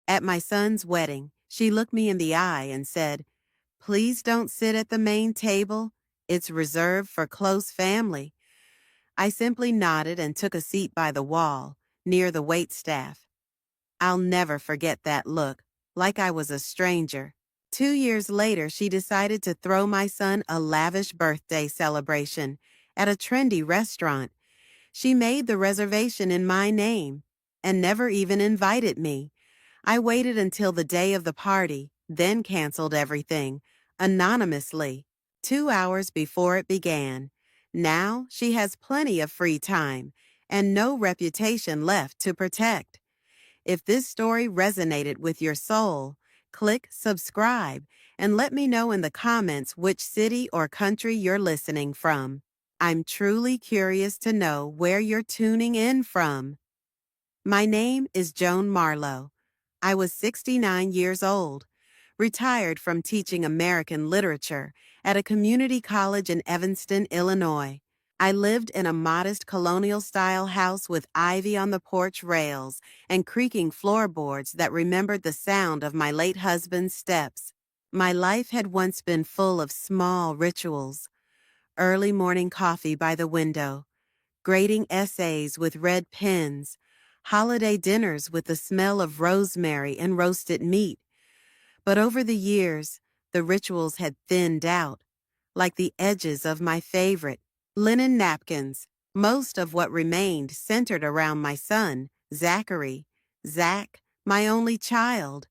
At my son's wedding, she looked me in the eye and said, "Please don't sit at the main table. It's reserved for close family." I simply nodded and took a seat by the wall, near the waitstaff. I'll never forget that look, like I was a stranger. 2 years later, she decided to throw my son a lavish birthday celebration at a trendy restaurant. She made the reservation in my name and never even invited me. I waited until the day of the party, then canceled everything, anonymously, 2 hours before it began. Now she has plenty of free time and no reputation left to protect. If this story resonated with your soul, click subscribe and let me know in the comments which city or country you're listening from. I'm truly curious to know where you're tuning in from. My name is Joan Marlowe. I was 69 years old, retired from teaching American literature at a community college in Evanston, Illinois. I lived in a modest colonial-style house with ivy on the porch rails and creaking floorboards that remembered the sound of my late husband's steps. My life had once been full of small rituals: early morning coffee by the window, grading essays with red pens, holiday dinners with the smell of rosemary and roasted meat. But over the years, the rituals had thinned out, like the edges of my favorite linen napkins. Most of what remained centered around my son, Zachary. Zach, my only child.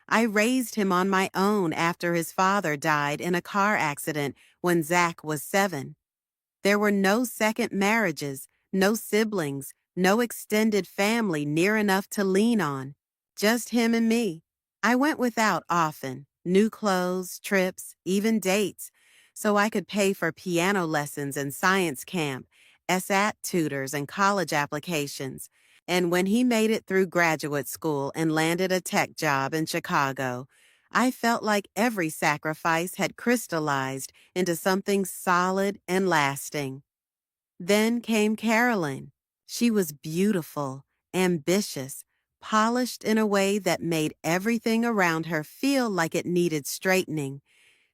I raised him on my own after his father died in a car accident when Zach was 7. There were no second marriages, no siblings, no extended family near enough to lean on. Just him and me. I went without often, new clothes, trips, even dates, so I could pay for piano lessons and science camp, SAT tutors, and college applications. And when he made it through graduate school and landed a tech job in Chicago, I felt like every sacrifice had crystallized into something solid and lasting. Then came Carolyn. She was beautiful, ambitious, polished in a way that made everything around her feel like it needed straightening.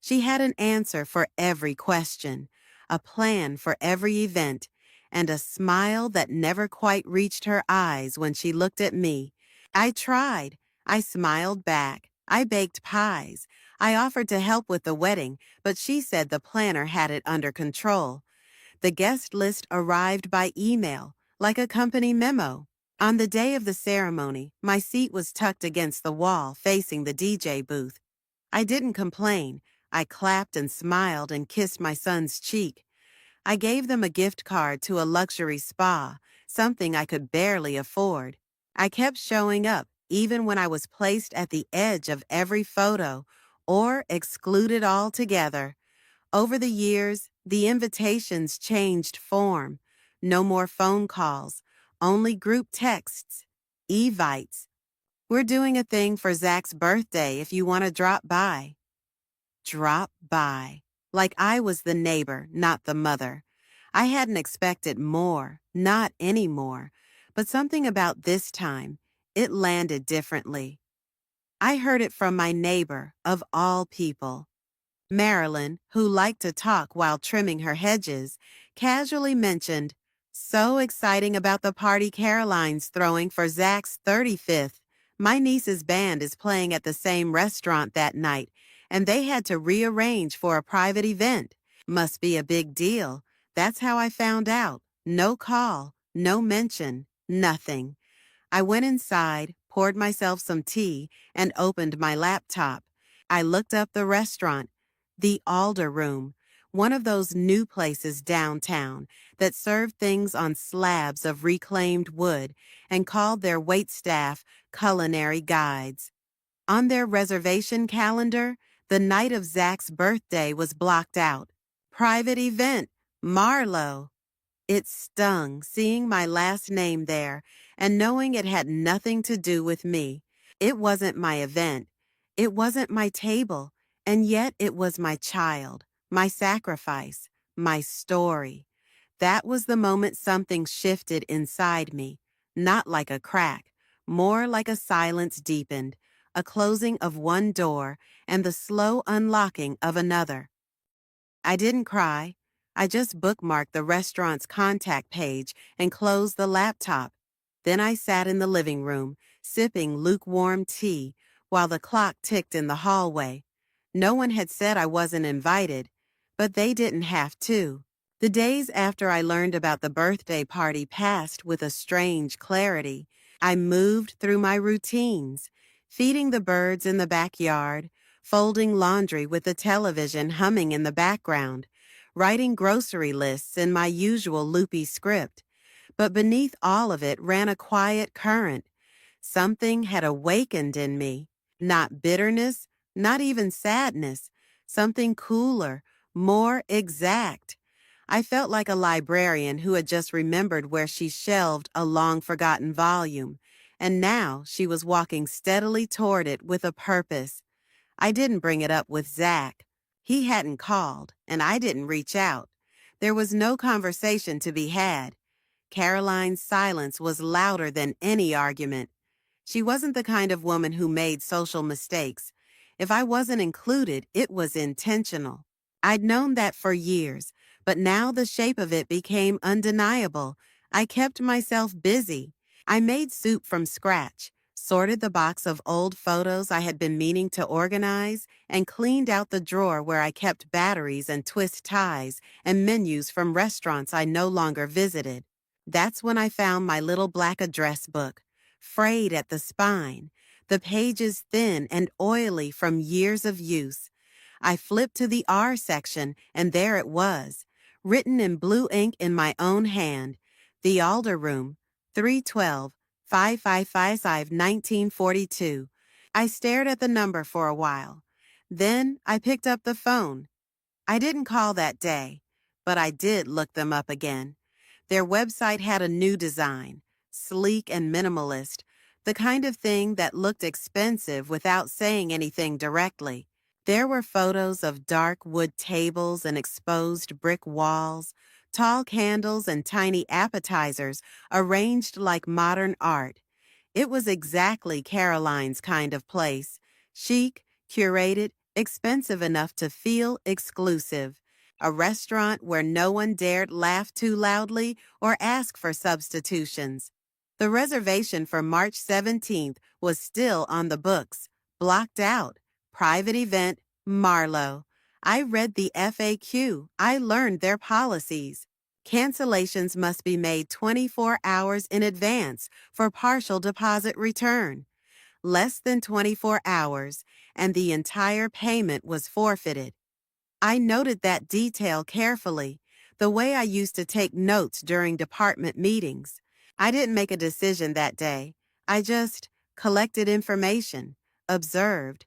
She had an answer for every question, a plan for every event, and a smile that never quite reached her eyes when she looked at me. I tried. I smiled back. I baked pies. I offered to help with the wedding, but she said the planner had it under control. The guest list arrived by email, like a company memo. On the day of the ceremony, my seat was tucked against the wall facing the DJ booth. I didn't complain. I clapped and smiled and kissed my son's cheek. I gave them a gift card to a luxury spa, something I could barely afford. I kept showing up, even when I was placed at the edge of every photo or excluded altogether. Over the years, the invitations changed form. No more phone calls, only group texts, evites. "We're doing a thing for Zach's birthday if you want to drop by." Drop by. Like I was the neighbor, not the mother. I hadn't expected more, not anymore. But something about this time, it landed differently. I heard it from my neighbor, of all people. Marilyn, who liked to talk while trimming her hedges, casually mentioned, "So exciting about the party Caroline's throwing for Zach's 35th. My niece's band is playing at the same restaurant that night, and they had to rearrange for a private event. Must be a big deal." That's how I found out. No call, no mention, nothing. I went inside, poured myself some tea, and opened my laptop. I looked up the restaurant, the Alder Room, one of those new places downtown that serve things on slabs of reclaimed wood and called their waitstaff culinary guides. On their reservation calendar, the night of Zach's birthday was blocked out. Private event, Marlowe. It stung seeing my last name there and knowing it had nothing to do with me. It wasn't my event. It wasn't my table. And yet it was my child, my sacrifice, my story. That was the moment something shifted inside me, not like a crack, more like a silence deepened, a closing of one door and the slow unlocking of another. I didn't cry. I just bookmarked the restaurant's contact page and closed the laptop. Then I sat in the living room, sipping lukewarm tea, while the clock ticked in the hallway. No one had said I wasn't invited, but they didn't have to. The days after I learned about the birthday party passed with a strange clarity. I moved through my routines, feeding the birds in the backyard, folding laundry with the television humming in the background, writing grocery lists in my usual loopy script. But beneath all of it ran a quiet current. Something had awakened in me. Not bitterness, not even sadness. Something cooler, more exact. I felt like a librarian who had just remembered where she shelved a long-forgotten volume, and now she was walking steadily toward it with a purpose. I didn't bring it up with Zach. He hadn't called, and I didn't reach out. There was no conversation to be had. Caroline's silence was louder than any argument. She wasn't the kind of woman who made social mistakes. If I wasn't included, it was intentional. I'd known that for years, but now the shape of it became undeniable. I kept myself busy. I made soup from scratch, sorted the box of old photos I had been meaning to organize, and cleaned out the drawer where I kept batteries and twist ties and menus from restaurants I no longer visited. That's when I found my little black address book, frayed at the spine, the pages thin and oily from years of use. I flipped to the R section, and there it was, written in blue ink in my own hand. The Alder Room, 312 5555 1942. I stared at the number for a while. Then I picked up the phone. I didn't call that day, but I did look them up again. Their website had a new design, sleek and minimalist, the kind of thing that looked expensive without saying anything directly. There were photos of dark wood tables and exposed brick walls, tall candles and tiny appetizers arranged like modern art. It was exactly Caroline's kind of place, chic, curated, expensive enough to feel exclusive. A restaurant where no one dared laugh too loudly or ask for substitutions. The reservation for March 17th was still on the books, blocked out. Private event, Marlowe. I read the FAQ. I learned their policies. Cancellations must be made 24 hours in advance for partial deposit return. Less than 24 hours, and the entire payment was forfeited. I noted that detail carefully, the way I used to take notes during department meetings. I didn't make a decision that day. I just collected information, observed.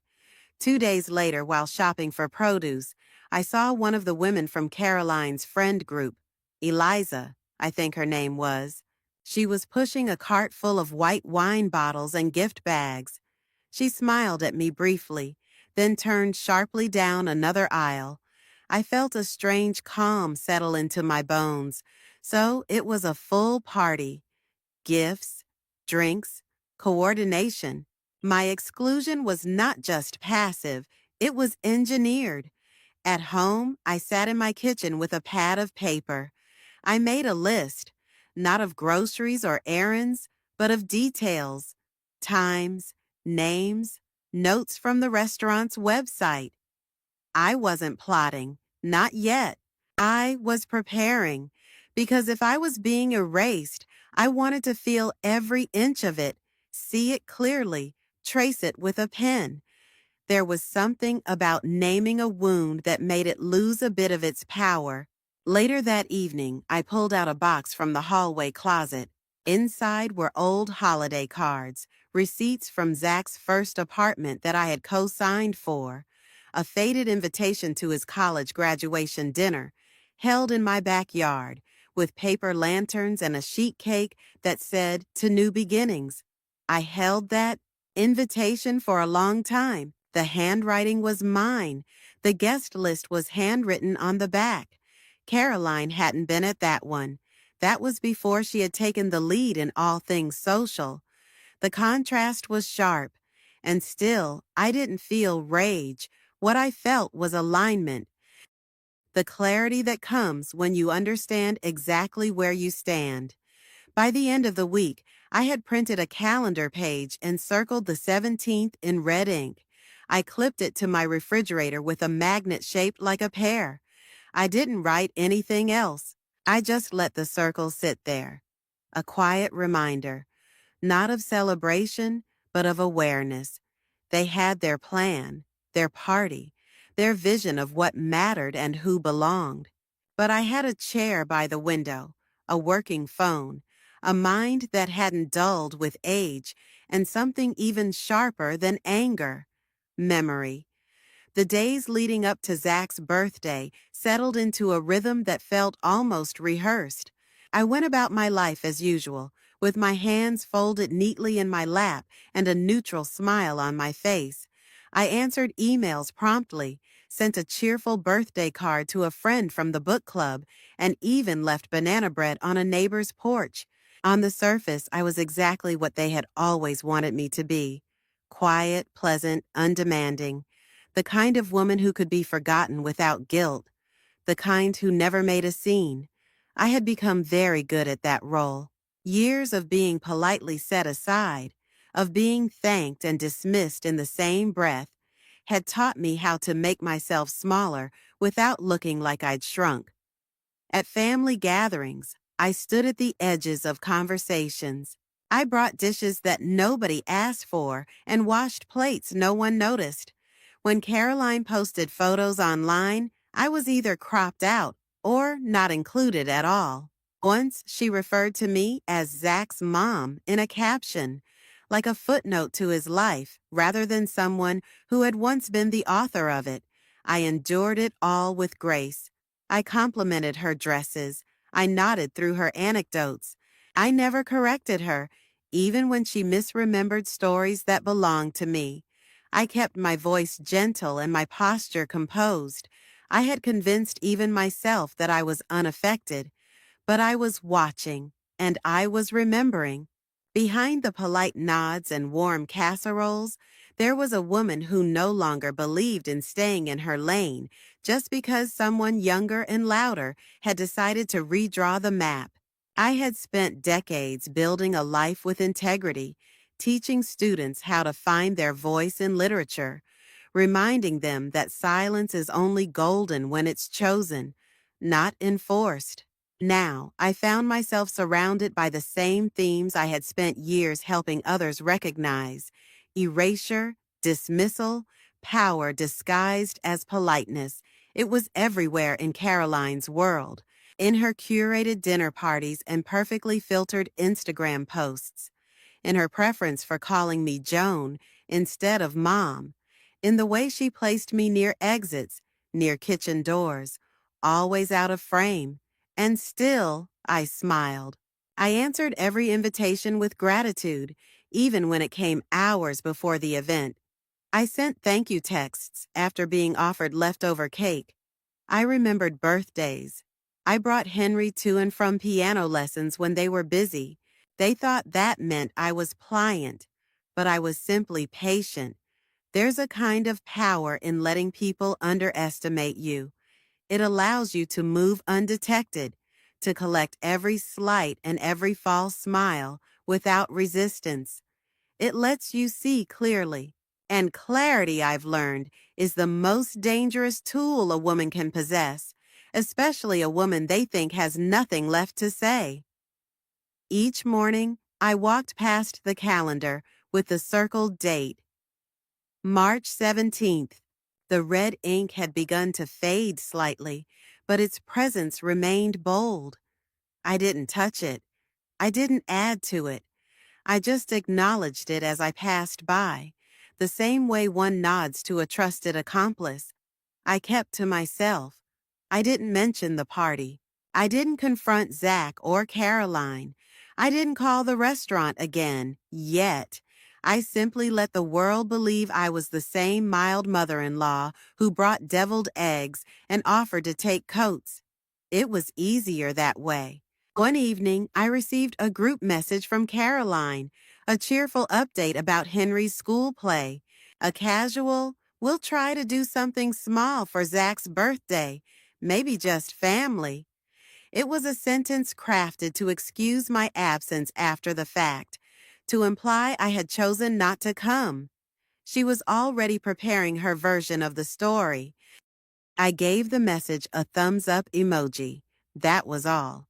2 days later, while shopping for produce, I saw one of the women from Caroline's friend group, Eliza, I think her name was. She was pushing a cart full of white wine bottles and gift bags. She smiled at me briefly, then turned sharply down another aisle. I felt a strange calm settle into my bones, so it was a full party. Gifts, drinks, coordination. My exclusion was not just passive, it was engineered. At home, I sat in my kitchen with a pad of paper. I made a list, not of groceries or errands, but of details, times, names, notes from the restaurant's website. I wasn't plotting, not yet. I was preparing, because if I was being erased, I wanted to feel every inch of it, see it clearly, trace it with a pen. There was something about naming a wound that made it lose a bit of its power. Later that evening, I pulled out a box from the hallway closet. Inside were old holiday cards, receipts from Zach's first apartment that I had co-signed for, a faded invitation to his college graduation dinner, held in my backyard, with paper lanterns and a sheet cake that said, "To New Beginnings." I held that invitation for a long time. The handwriting was mine. The guest list was handwritten on the back. Caroline hadn't been at that one. That was before she had taken the lead in all things social. The contrast was sharp, and still, I didn't feel rage. What I felt was alignment, the clarity that comes when you understand exactly where you stand. By the end of the week, I had printed a calendar page and circled the 17th in red ink. I clipped it to my refrigerator with a magnet shaped like a pear. I didn't write anything else. I just let the circle sit there. A quiet reminder, not of celebration, but of awareness. They had their plan, their party, their vision of what mattered and who belonged. But I had a chair by the window, a working phone, a mind that hadn't dulled with age, and something even sharper than anger, memory. The days leading up to Zach's birthday settled into a rhythm that felt almost rehearsed. I went about my life as usual, with my hands folded neatly in my lap and a neutral smile on my face. I answered emails promptly, sent a cheerful birthday card to a friend from the book club, and even left banana bread on a neighbor's porch. On the surface, I was exactly what they had always wanted me to be: quiet, pleasant, undemanding. The kind of woman who could be forgotten without guilt, the kind who never made a scene. I had become very good at that role. Years of being politely set aside, of being thanked and dismissed in the same breath, had taught me how to make myself smaller without looking like I'd shrunk. At family gatherings, I stood at the edges of conversations. I brought dishes that nobody asked for and washed plates no one noticed. When Caroline posted photos online, I was either cropped out or not included at all. Once she referred to me as Zach's mom in a caption, like a footnote to his life rather than someone who had once been the author of it. I endured it all with grace. I complimented her dresses. I nodded through her anecdotes. I never corrected her, even when she misremembered stories that belonged to me. I kept my voice gentle and my posture composed. I had convinced even myself that I was unaffected, but I was watching, and I was remembering. Behind the polite nods and warm casseroles, there was a woman who no longer believed in staying in her lane just because someone younger and louder had decided to redraw the map. I had spent decades building a life with integrity, teaching students how to find their voice in literature, reminding them that silence is only golden when it's chosen, not enforced. Now, I found myself surrounded by the same themes I had spent years helping others recognize: erasure, dismissal, power disguised as politeness. It was everywhere in Caroline's world, in her curated dinner parties and perfectly filtered Instagram posts, in her preference for calling me Joan instead of Mom, in the way she placed me near exits, near kitchen doors, always out of frame. And still, I smiled. I answered every invitation with gratitude, even when it came hours before the event. I sent thank you texts after being offered leftover cake. I remembered birthdays. I brought Henry to and from piano lessons when they were busy. They thought that meant I was pliant, but I was simply patient. There's a kind of power in letting people underestimate you. It allows you to move undetected, to collect every slight and every false smile without resistance. It lets you see clearly. And clarity, I've learned, is the most dangerous tool a woman can possess, especially a woman they think has nothing left to say. Each morning, I walked past the calendar with the circled date, March 17th. The red ink had begun to fade slightly, but its presence remained bold. I didn't touch it. I didn't add to it. I just acknowledged it as I passed by, the same way one nods to a trusted accomplice. I kept to myself. I didn't mention the party. I didn't confront Zach or Caroline. I didn't call the restaurant again, yet. I simply let the world believe I was the same mild mother-in-law who brought deviled eggs and offered to take coats. It was easier that way. One evening, I received a group message from Caroline, a cheerful update about Henry's school play, a casual, we'll try to do something small for Zach's birthday, maybe just family. It was a sentence crafted to excuse my absence after the fact, to imply I had chosen not to come. She was already preparing her version of the story. I gave the message a thumbs up emoji. That was all.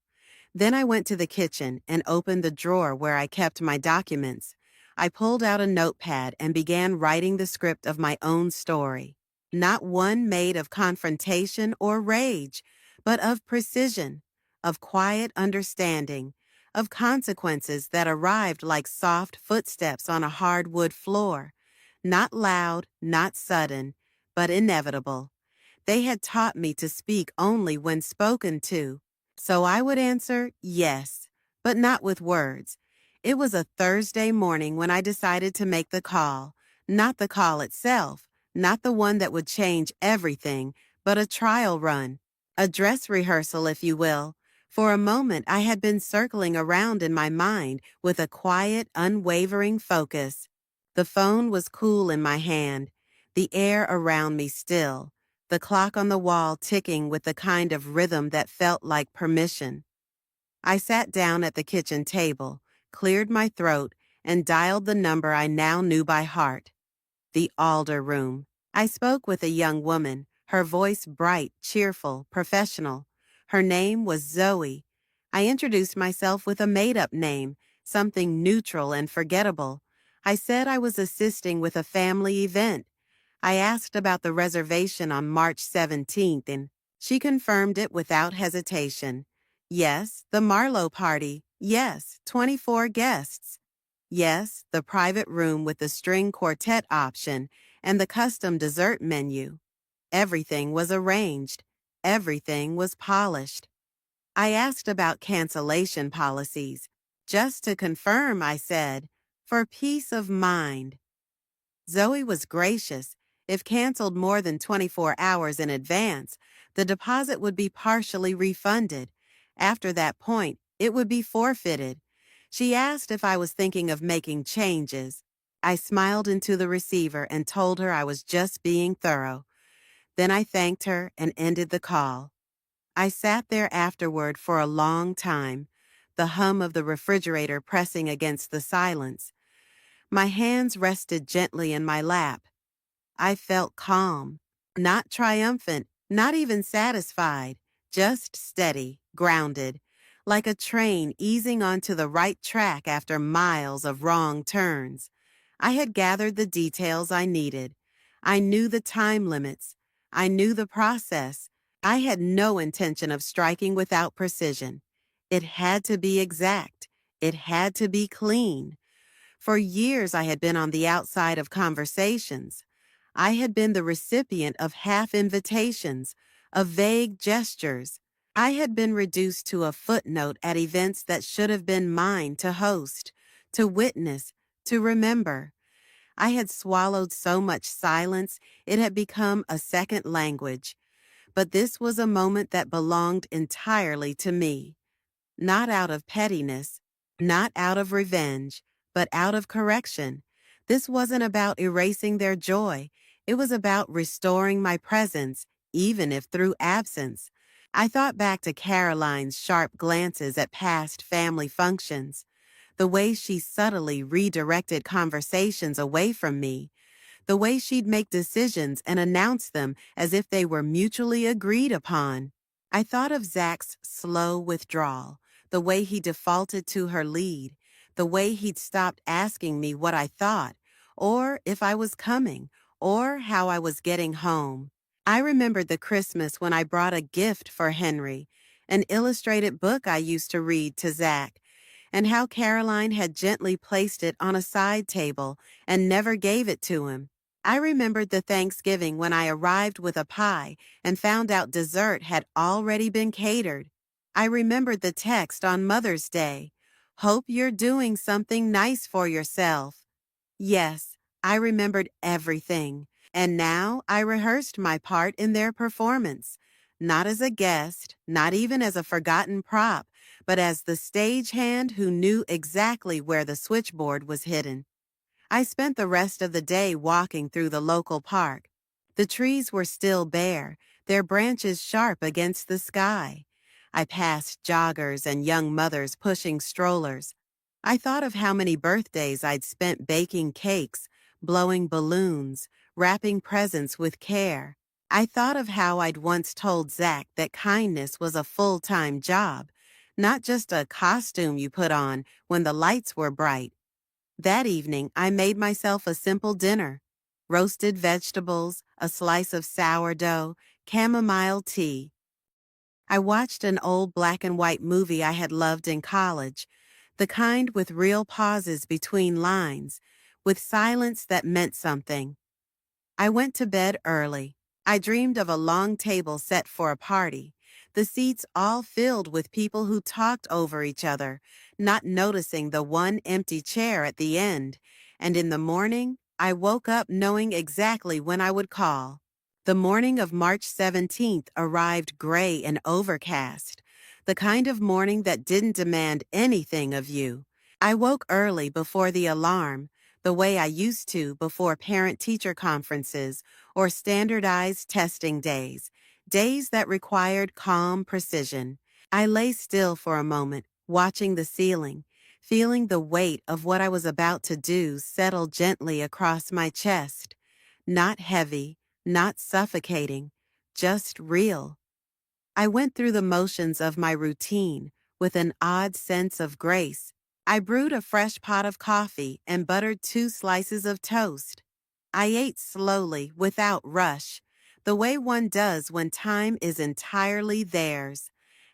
Then I went to the kitchen and opened the drawer where I kept my documents. I pulled out a notepad and began writing the script of my own story. Not one made of confrontation or rage, but of precision, of quiet understanding, of consequences that arrived like soft footsteps on a hardwood floor. Not loud, not sudden, but inevitable. They had taught me to speak only when spoken to, so I would answer yes, but not with words. It was a Thursday morning when I decided to make the call, not the call itself, not the one that would change everything, but a trial run, a dress rehearsal, if you will. For a moment, I had been circling around in my mind with a quiet, unwavering focus. The phone was cool in my hand, the air around me still, the clock on the wall ticking with the kind of rhythm that felt like permission. I sat down at the kitchen table, cleared my throat, and dialed the number I now knew by heart. The Alder Room. I spoke with a young woman, her voice bright, cheerful, professional. Her name was Zoe. I introduced myself with a made-up name, something neutral and forgettable. I said I was assisting with a family event. I asked about the reservation on March 17th, and she confirmed it without hesitation. Yes, the Marlowe party. Yes, 24 guests. Yes, the private room with the string quartet option and the custom dessert menu. Everything was arranged. Everything was polished. I asked about cancellation policies. Just to confirm, I said, for peace of mind. Zoe was gracious. If canceled more than 24 hours in advance, the deposit would be partially refunded. After that point, it would be forfeited. She asked if I was thinking of making changes. I smiled into the receiver and told her I was just being thorough. Then I thanked her and ended the call. I sat there afterward for a long time, the hum of the refrigerator pressing against the silence. My hands rested gently in my lap. I felt calm, not triumphant, not even satisfied, just steady, grounded, like a train easing onto the right track after miles of wrong turns. I had gathered the details I needed. I knew the time limits. I knew the process. I had no intention of striking without precision. It had to be exact. It had to be clean. For years I had been on the outside of conversations. I had been the recipient of half invitations, of vague gestures. I had been reduced to a footnote at events that should have been mine to host, to witness, to remember. I had swallowed so much silence, it had become a second language. But this was a moment that belonged entirely to me. Not out of pettiness, not out of revenge, but out of correction. This wasn't about erasing their joy. It was about restoring my presence, even if through absence. I thought back to Caroline's sharp glances at past family functions, the way she subtly redirected conversations away from me, the way she'd make decisions and announce them as if they were mutually agreed upon. I thought of Zach's slow withdrawal, the way he defaulted to her lead, the way he'd stopped asking me what I thought, or if I was coming, or how I was getting home. I remembered the Christmas when I brought a gift for Henry, an illustrated book I used to read to Zach, and how Caroline had gently placed it on a side table and never gave it to him. I remembered the Thanksgiving when I arrived with a pie and found out dessert had already been catered. I remembered the text on Mother's Day. Hope you're doing something nice for yourself. Yes, I remembered everything, and now I rehearsed my part in their performance. Not as a guest, not even as a forgotten prop, but as the stagehand who knew exactly where the switchboard was hidden. I spent the rest of the day walking through the local park. The trees were still bare, their branches sharp against the sky. I passed joggers and young mothers pushing strollers. I thought of how many birthdays I'd spent baking cakes, blowing balloons, wrapping presents with care. I thought of how I'd once told Zach that kindness was a full-time job, not just a costume you put on when the lights were bright. That evening, I made myself a simple dinner: roasted vegetables, a slice of sourdough, chamomile tea. I watched an old black and white movie I had loved in college, the kind with real pauses between lines, with silence that meant something. I went to bed early. I dreamed of a long table set for a party, the seats all filled with people who talked over each other, not noticing the one empty chair at the end. And in the morning, I woke up knowing exactly when I would call. The morning of March 17th arrived gray and overcast, the kind of morning that didn't demand anything of you. I woke early before the alarm, the way I used to before parent-teacher conferences or standardized testing days, days that required calm precision. I lay still for a moment, watching the ceiling, feeling the weight of what I was about to do settle gently across my chest. Not heavy, not suffocating, just real. I went through the motions of my routine with an odd sense of grace. I brewed a fresh pot of coffee and buttered 2 slices of toast. I ate slowly, without rush, the way one does when time is entirely theirs.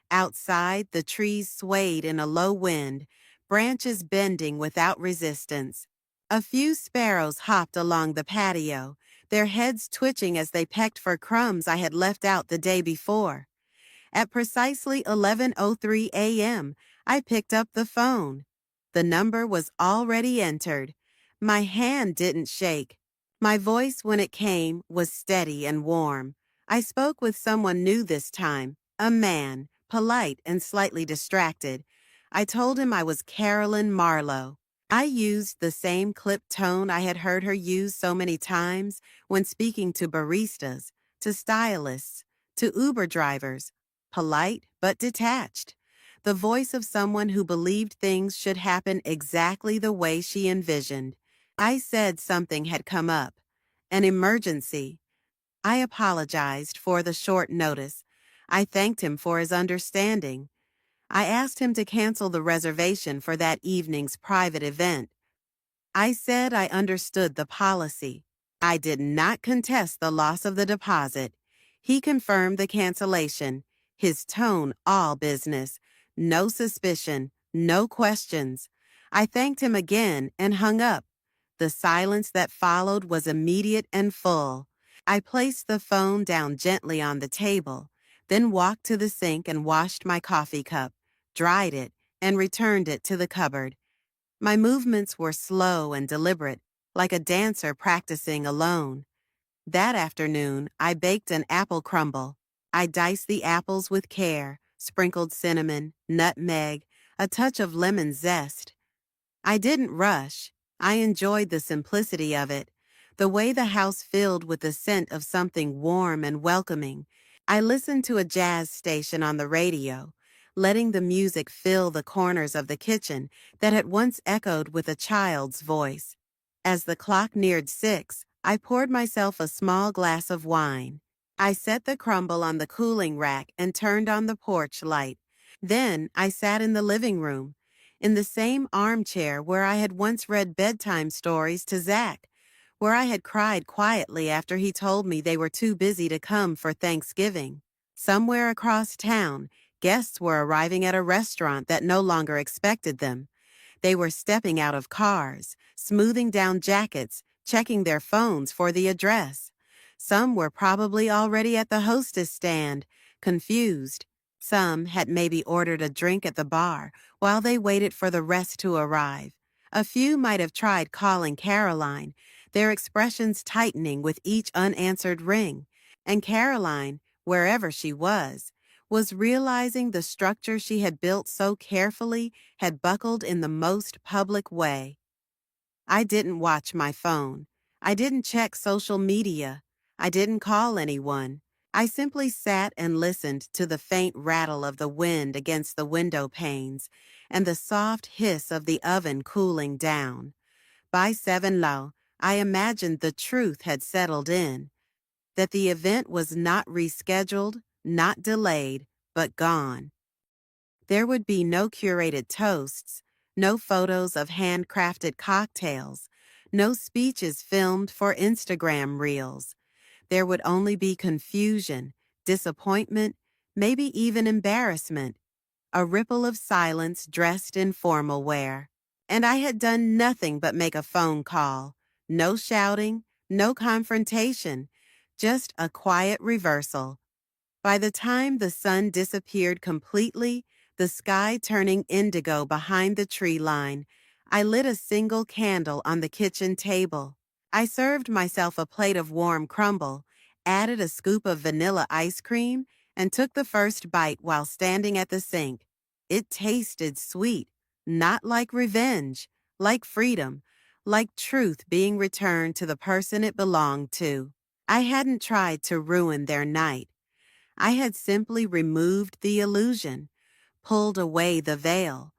Outside, the trees swayed in a low wind, branches bending without resistance. A few sparrows hopped along the patio, their heads twitching as they pecked for crumbs I had left out the day before. At precisely 11:03 a.m., I picked up the phone. The number was already entered. My hand didn't shake. My voice, when it came, was steady and warm. I spoke with someone new this time, a man, polite and slightly distracted. I told him I was Carolyn Marlowe. I used the same clipped tone I had heard her use so many times when speaking to baristas, to stylists, to Uber drivers. Polite but detached. The voice of someone who believed things should happen exactly the way she envisioned. I said something had come up. An emergency. I apologized for the short notice. I thanked him for his understanding. I asked him to cancel the reservation for that evening's private event. I said I understood the policy. I did not contest the loss of the deposit. He confirmed the cancellation, his tone all business, no suspicion, no questions. I thanked him again and hung up. The silence that followed was immediate and full. I placed the phone down gently on the table, then walked to the sink and washed my coffee cup, dried it, and returned it to the cupboard. My movements were slow and deliberate, like a dancer practicing alone. That afternoon, I baked an apple crumble. I diced the apples with care, sprinkled cinnamon, nutmeg, a touch of lemon zest. I didn't rush. I enjoyed the simplicity of it, the way the house filled with the scent of something warm and welcoming. I listened to a jazz station on the radio, letting the music fill the corners of the kitchen that had once echoed with a child's voice. As the clock neared 6, I poured myself a small glass of wine. I set the crumble on the cooling rack and turned on the porch light. Then I sat in the living room, in the same armchair where I had once read bedtime stories to Zach, where I had cried quietly after he told me they were too busy to come for Thanksgiving. Somewhere across town, guests were arriving at a restaurant that no longer expected them. They were stepping out of cars, smoothing down jackets, checking their phones for the address. Some were probably already at the hostess stand, confused. Some had maybe ordered a drink at the bar while they waited for the rest to arrive. A few might have tried calling Caroline, their expressions tightening with each unanswered ring. And Caroline, wherever she was was realizing the structure she had built so carefully had buckled in the most public way. I didn't watch my phone. I didn't check social media. I didn't call anyone. I simply sat and listened to the faint rattle of the wind against the window panes and the soft hiss of the oven cooling down. By 7 I imagined the truth had settled in, that the event was not rescheduled, not delayed, but gone. There would be no curated toasts, no photos of handcrafted cocktails, no speeches filmed for Instagram reels. There would only be confusion, disappointment, maybe even embarrassment, a ripple of silence dressed in formal wear. And I had done nothing but make a phone call. No shouting, no confrontation, just a quiet reversal. By the time the sun disappeared completely, the sky turning indigo behind the tree line, I lit a single candle on the kitchen table. I served myself a plate of warm crumble, added a scoop of vanilla ice cream, and took the first bite while standing at the sink. It tasted sweet, not like revenge, like freedom, like truth being returned to the person it belonged to. I hadn't tried to ruin their night. I had simply removed the illusion, pulled away the veil,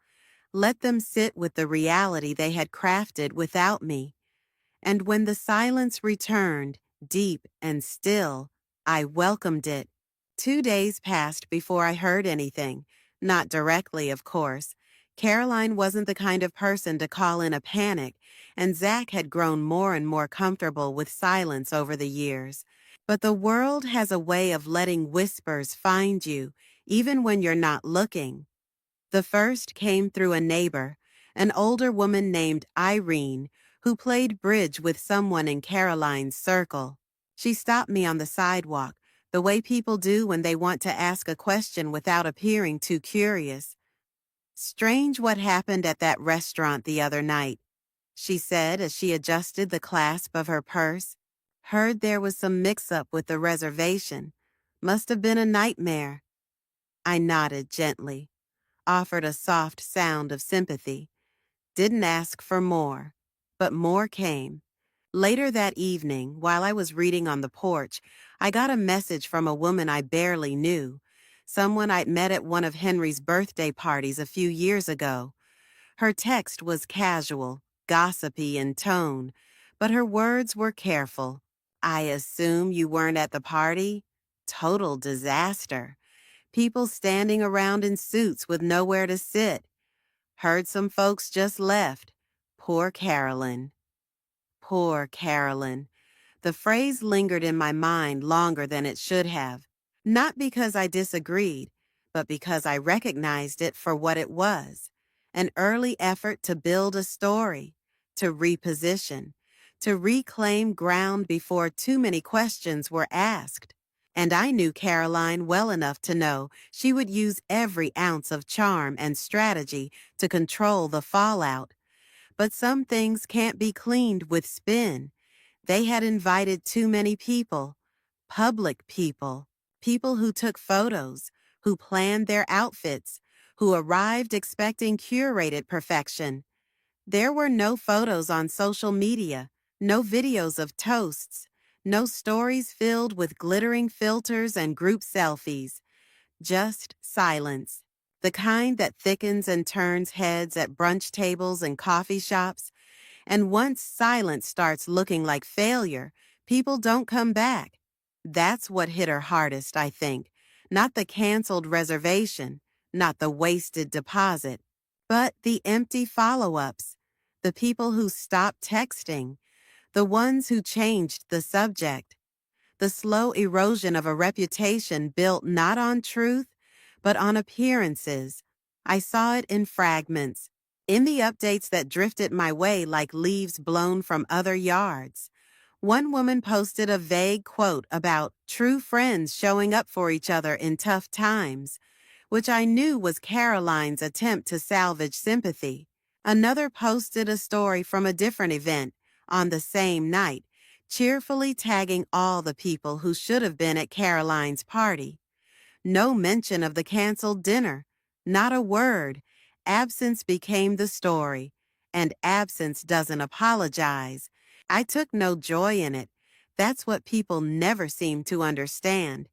let them sit with the reality they had crafted without me. And when the silence returned, deep and still, I welcomed it. 2 days passed before I heard anything. Not directly, of course. Caroline wasn't the kind of person to call in a panic, and Zach had grown more and more comfortable with silence over the years. But the world has a way of letting whispers find you, even when you're not looking. The first came through a neighbor, an older woman named Irene, who played bridge with someone in Caroline's circle. She stopped me on the sidewalk, the way people do when they want to ask a question without appearing too curious. "Strange what happened at that restaurant the other night," she said as she adjusted the clasp of her purse. "Heard there was some mix-up with the reservation. Must have been a nightmare." I nodded gently, offered a soft sound of sympathy. Didn't ask for more, but more came. Later that evening, while I was reading on the porch, I got a message from a woman I barely knew, someone I'd met at one of Henry's birthday parties a few years ago. Her text was casual, gossipy in tone, but her words were careful. "I assume you weren't at the party? Total disaster. People standing around in suits with nowhere to sit. Heard some folks just left. Poor Carolyn." Poor Carolyn. The phrase lingered in my mind longer than it should have, not because I disagreed, but because I recognized it for what it was, an early effort to build a story, to reposition, to reclaim ground before too many questions were asked. And I knew Caroline well enough to know she would use every ounce of charm and strategy to control the fallout. But some things can't be cleaned with spin. They had invited too many people, public people, people who took photos, who planned their outfits, who arrived expecting curated perfection. There were no photos on social media, no videos of toasts, no stories filled with glittering filters and group selfies, just silence. The kind that thickens and turns heads at brunch tables and coffee shops. And once silence starts looking like failure, people don't come back. That's what hit her hardest, I think. Not the canceled reservation, not the wasted deposit, but the empty follow-ups, the people who stopped texting, the ones who changed the subject, the slow erosion of a reputation built not on truth, but on appearances. I saw it in fragments, in the updates that drifted my way like leaves blown from other yards. One woman posted a vague quote about true friends showing up for each other in tough times, which I knew was Caroline's attempt to salvage sympathy. Another posted a story from a different event on the same night, cheerfully tagging all the people who should have been at Caroline's party. No mention of the canceled dinner. Not a word. Absence became the story, and absence doesn't apologize. I took no joy in it. That's what people never seem to understand.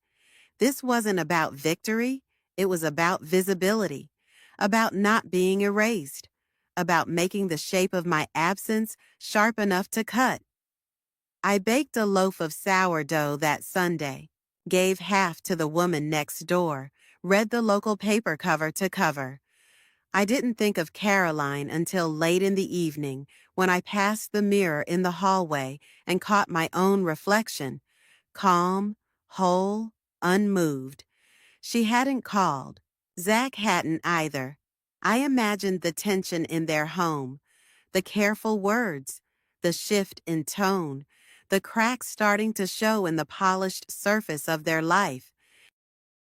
This wasn't about victory, it was about visibility, about not being erased, about making the shape of my absence sharp enough to cut. I baked a loaf of sourdough that Sunday, gave half to the woman next door, read the local paper cover to cover. I didn't think of Caroline until late in the evening when I passed the mirror in the hallway and caught my own reflection, calm, whole, unmoved. She hadn't called. Zach hadn't either. I imagined the tension in their home, the careful words, the shift in tone, the cracks starting to show in the polished surface of their life.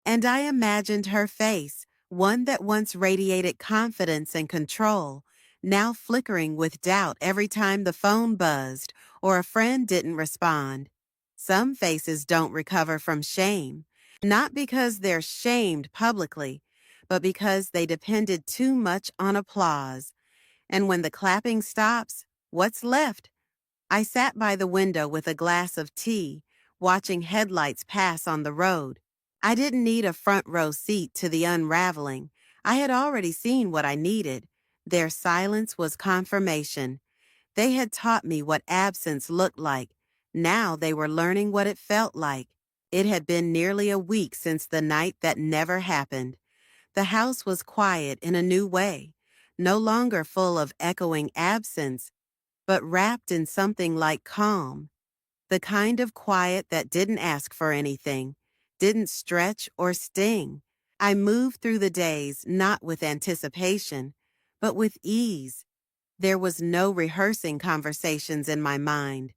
And I imagined her face, one that once radiated confidence and control, now flickering with doubt every time the phone buzzed or a friend didn't respond. Some faces don't recover from shame, not because they're shamed publicly, but because they depended too much on applause. And when the clapping stops, what's left? I sat by the window with a glass of tea, watching headlights pass on the road. I didn't need a front row seat to the unraveling. I had already seen what I needed. Their silence was confirmation. They had taught me what absence looked like. Now they were learning what it felt like. It had been nearly a week since the night that never happened. The house was quiet in a new way, no longer full of echoing absence, but wrapped in something like calm. The kind of quiet that didn't ask for anything, didn't stretch or sting. I moved through the days not with anticipation, but with ease. There was no rehearsing conversations in my mind,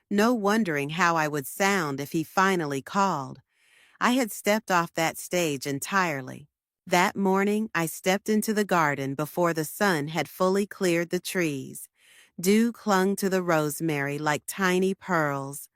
no wondering how I would sound if he finally called. I had stepped off that stage entirely. That morning, I stepped into the garden before the sun had fully cleared the trees. Dew clung to the rosemary like tiny pearls.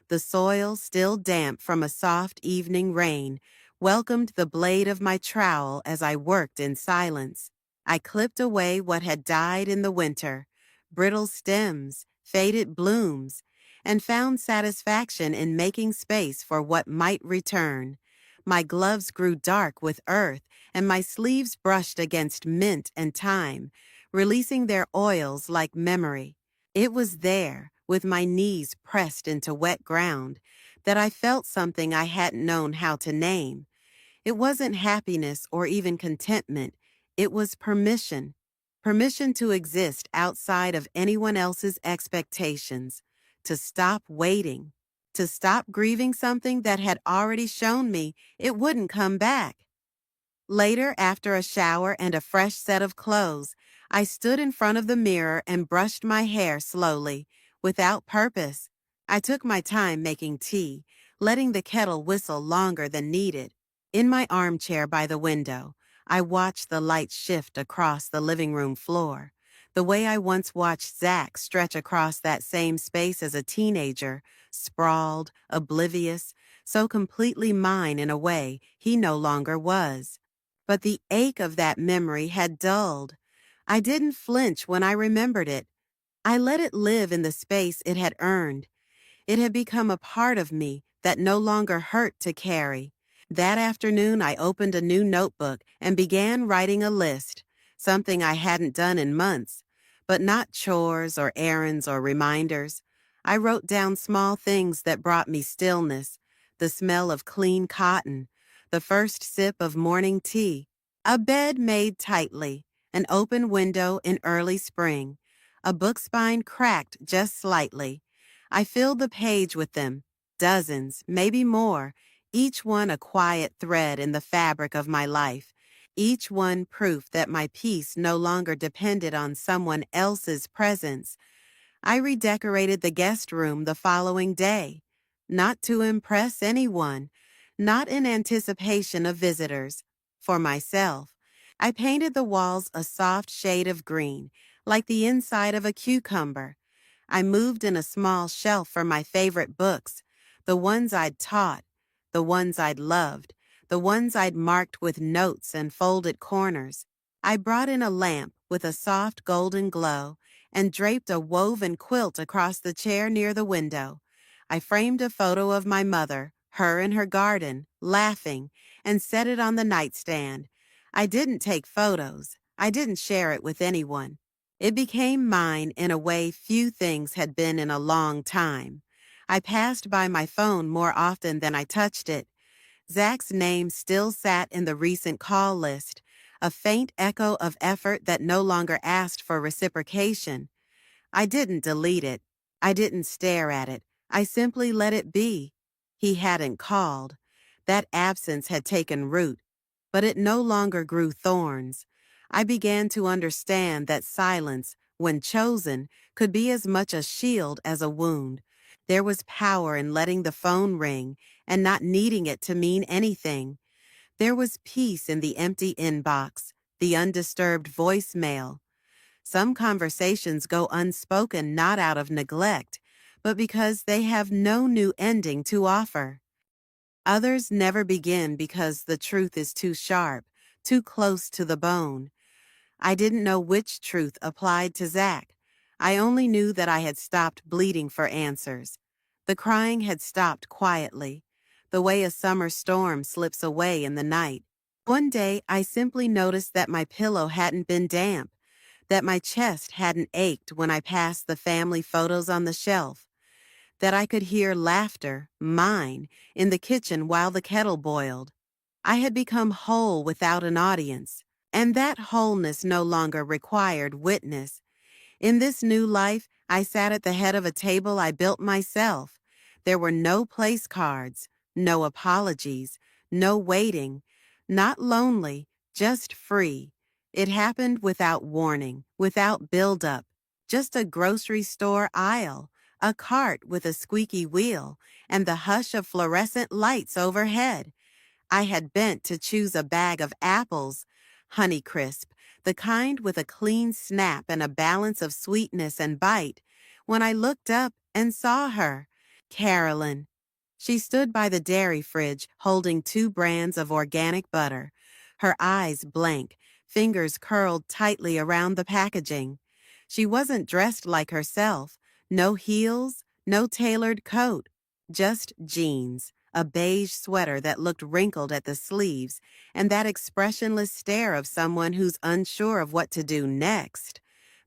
The soil, still damp from a soft evening rain, welcomed the blade of my trowel as I worked in silence. I clipped away what had died in the winter, brittle stems, faded blooms, and found satisfaction in making space for what might return. My gloves grew dark with earth, and my sleeves brushed against mint and thyme, releasing their oils like memory. It was there, with my knees pressed into wet ground, that I felt something I hadn't known how to name. It wasn't happiness or even contentment. It was permission. Permission to exist outside of anyone else's expectations, to stop waiting, to stop grieving something that had already shown me it wouldn't come back. Later, after a shower and a fresh set of clothes, I stood in front of the mirror and brushed my hair slowly, without purpose. I took my time making tea, letting the kettle whistle longer than needed. In my armchair by the window, I watched the light shift across the living room floor, the way I once watched Zach stretch across that same space as a teenager, sprawled, oblivious, so completely mine in a way he no longer was. But the ache of that memory had dulled. I didn't flinch when I remembered it. I let it live in the space it had earned. It had become a part of me that no longer hurt to carry. That afternoon, I opened a new notebook and began writing a list, something I hadn't done in months, but not chores or errands or reminders. I wrote down small things that brought me stillness, the smell of clean cotton, the first sip of morning tea, a bed made tightly, an open window in early spring, a book spine cracked just slightly. I filled the page with them, dozens, maybe more, each one a quiet thread in the fabric of my life, each one proof that my peace no longer depended on someone else's presence. I redecorated the guest room the following day, not to impress anyone, not in anticipation of visitors, for myself. I painted the walls a soft shade of green, like the inside of a cucumber. I moved in a small shelf for my favorite books, the ones I'd taught, the ones I'd loved, the ones I'd marked with notes and folded corners. I brought in a lamp with a soft golden glow and draped a woven quilt across the chair near the window. I framed a photo of my mother, her in her garden, laughing, and set it on the nightstand. I didn't take photos. I didn't share it with anyone. It became mine in a way few things had been in a long time. I passed by my phone more often than I touched it. Zach's name still sat in the recent call list, a faint echo of effort that no longer asked for reciprocation. I didn't delete it. I didn't stare at it. I simply let it be. He hadn't called. That absence had taken root, but it no longer grew thorns. I began to understand that silence, when chosen, could be as much a shield as a wound. There was power in letting the phone ring and not needing it to mean anything. There was peace in the empty inbox, the undisturbed voicemail. Some conversations go unspoken not out of neglect, but because they have no new ending to offer. Others never begin because the truth is too sharp, too close to the bone. I didn't know which truth applied to Zach. I only knew that I had stopped bleeding for answers. The crying had stopped quietly, the way a summer storm slips away in the night. One day, I simply noticed that my pillow hadn't been damp, that my chest hadn't ached when I passed the family photos on the shelf, that I could hear laughter, mine, in the kitchen while the kettle boiled. I had become whole without an audience, and that wholeness no longer required witness. In this new life, I sat at the head of a table I built myself. There were no place cards, no apologies, no waiting, not lonely, just free. It happened without warning, without build-up, just a grocery store aisle, a cart with a squeaky wheel, and the hush of fluorescent lights overhead. I had bent to choose a bag of apples, Honeycrisp, the kind with a clean snap and a balance of sweetness and bite, when I looked up and saw her, Carolyn. She stood by the dairy fridge holding 2 brands of organic butter, her eyes blank, fingers curled tightly around the packaging. She wasn't dressed like herself, no heels, no tailored coat, just jeans, a beige sweater that looked wrinkled at the sleeves, and that expressionless stare of someone who's unsure of what to do next,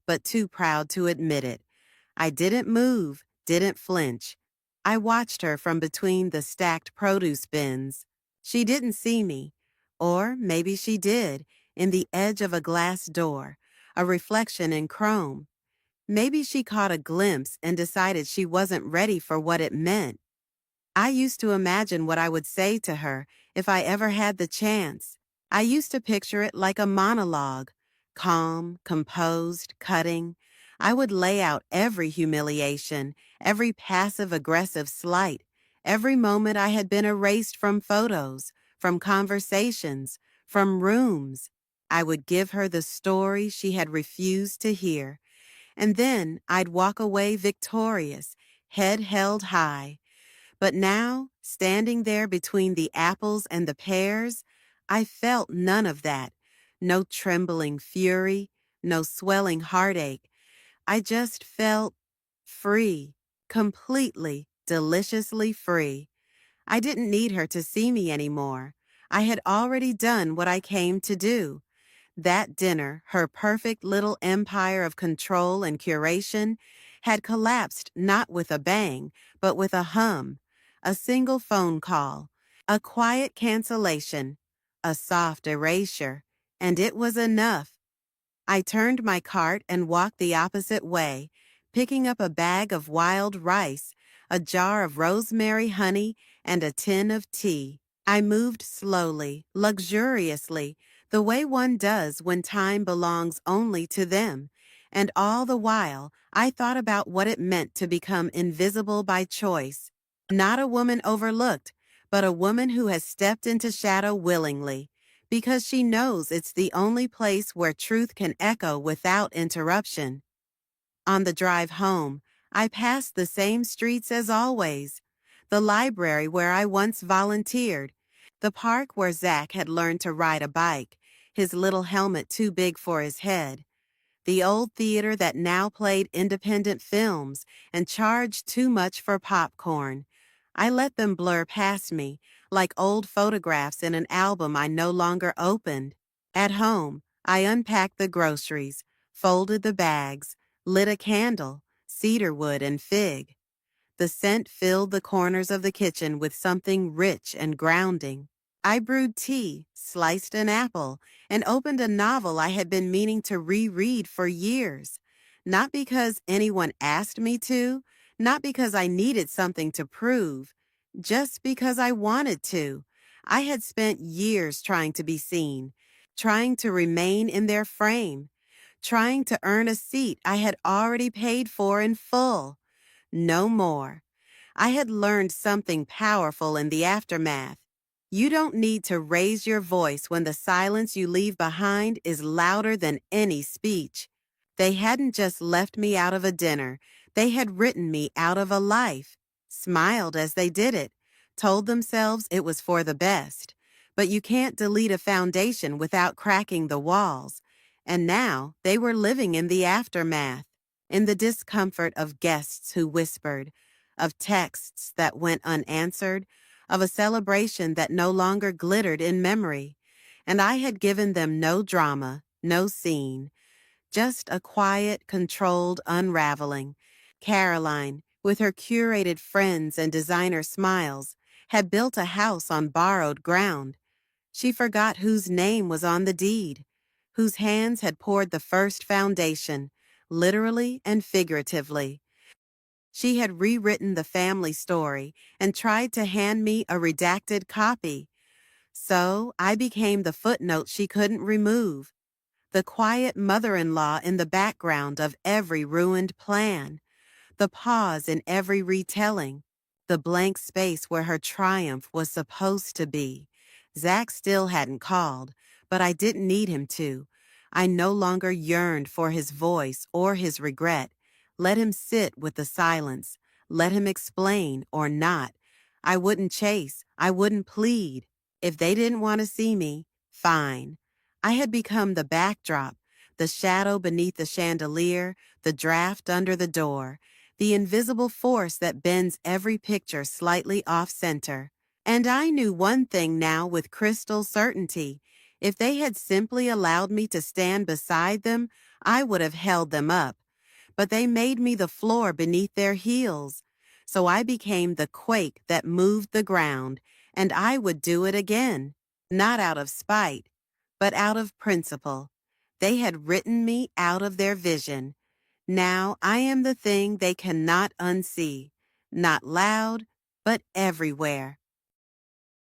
but too proud to admit it. I didn't move, didn't flinch. I watched her from between the stacked produce bins. She didn't see me, or maybe she did, in the edge of a glass door, a reflection in chrome. Maybe she caught a glimpse and decided she wasn't ready for what it meant. I used to imagine what I would say to her if I ever had the chance. I used to picture it like a monologue, calm, composed, cutting. I would lay out every humiliation, every passive-aggressive slight, every moment I had been erased from photos, from conversations, from rooms. I would give her the story she had refused to hear, and then I'd walk away victorious, head held high. But now, standing there between the apples and the pears, I felt none of that. No trembling fury, no swelling heartache. I just felt free, completely, deliciously free. I didn't need her to see me anymore. I had already done what I came to do. That dinner, her perfect little empire of control and curation, had collapsed not with a bang, but with a hum. A single phone call, a quiet cancellation, a soft erasure, and it was enough. I turned my cart and walked the opposite way, picking up a bag of wild rice, a jar of rosemary honey, and a tin of tea. I moved slowly, luxuriously, the way one does when time belongs only to them, and all the while I thought about what it meant to become invisible by choice. Not a woman overlooked, but a woman who has stepped into shadow willingly, because she knows it's the only place where truth can echo without interruption. On the drive home, I passed the same streets as always, the library where I once volunteered, The park where Zach had learned to ride a bike, his little helmet too big for his head. The old theater that now played independent films and charged too much for popcorn. I let them blur past me, like old photographs in an album I no longer opened. At home, I unpacked the groceries, folded the bags, lit a candle, cedarwood and fig. The scent filled the corners of the kitchen with something rich and grounding. I brewed tea, sliced an apple, and opened a novel I had been meaning to reread for years. Not because anyone asked me to, not because I needed something to prove, just because I wanted to. I had spent years trying to be seen, trying to remain in their frame, trying to earn a seat I had already paid for in full. No more. I had learned something powerful in the aftermath. You don't need to raise your voice when the silence you leave behind is louder than any speech. They hadn't just left me out of a dinner. They had written me out of a life, smiled as they did it, told themselves it was for the best. But you can't delete a foundation without cracking the walls. And now they were living in the aftermath, in the discomfort of guests who whispered, of texts that went unanswered, of a celebration that no longer glittered in memory. And I had given them no drama, no scene, just a quiet, controlled unraveling. Caroline, with her curated friends and designer smiles, had built a house on borrowed ground. She forgot whose name was on the deed, whose hands had poured the first foundation, literally and figuratively. She had rewritten the family story and tried to hand me a redacted copy. So I became the footnote she couldn't remove, the quiet mother-in-law in the background of every ruined plan, the pause in every retelling, the blank space where her triumph was supposed to be. Zach still hadn't called, but I didn't need him to. I no longer yearned for his voice or his regret. Let him sit with the silence. Let him explain or not. I wouldn't chase. I wouldn't plead. If they didn't want to see me, fine. I had become the backdrop, the shadow beneath the chandelier, the draft under the door, the invisible force that bends every picture slightly off-center. And I knew one thing now with crystal certainty. If they had simply allowed me to stand beside them, I would have held them up. But they made me the floor beneath their heels. So I became the quake that moved the ground, and I would do it again, not out of spite, but out of principle. They had written me out of their vision. Now I am the thing they cannot unsee, not loud, but everywhere.